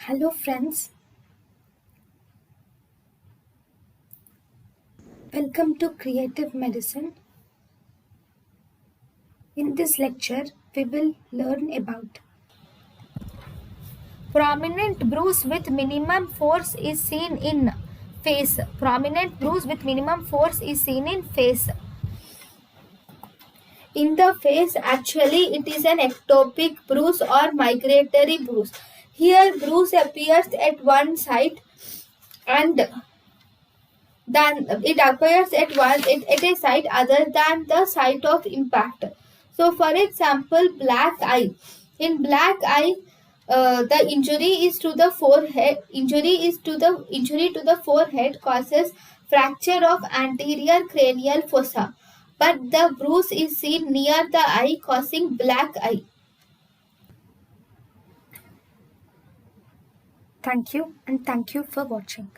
Hello friends, welcome to Creative Medicine. In this lecture, we will learn about prominent bruise with minimum force is seen in face. Prominent bruise with minimum force is seen in face. In the face, actually, it is an ectopic bruise or migratory bruise. Here, bruise appears at one side and then it appears at a site other than the site of impact. So, for example, black eye. In black eye, the injury is to the forehead. Injury to the forehead causes fracture of anterior cranial fossa, but the bruise is seen near the eye, causing black eye. Thank you and thank you for watching.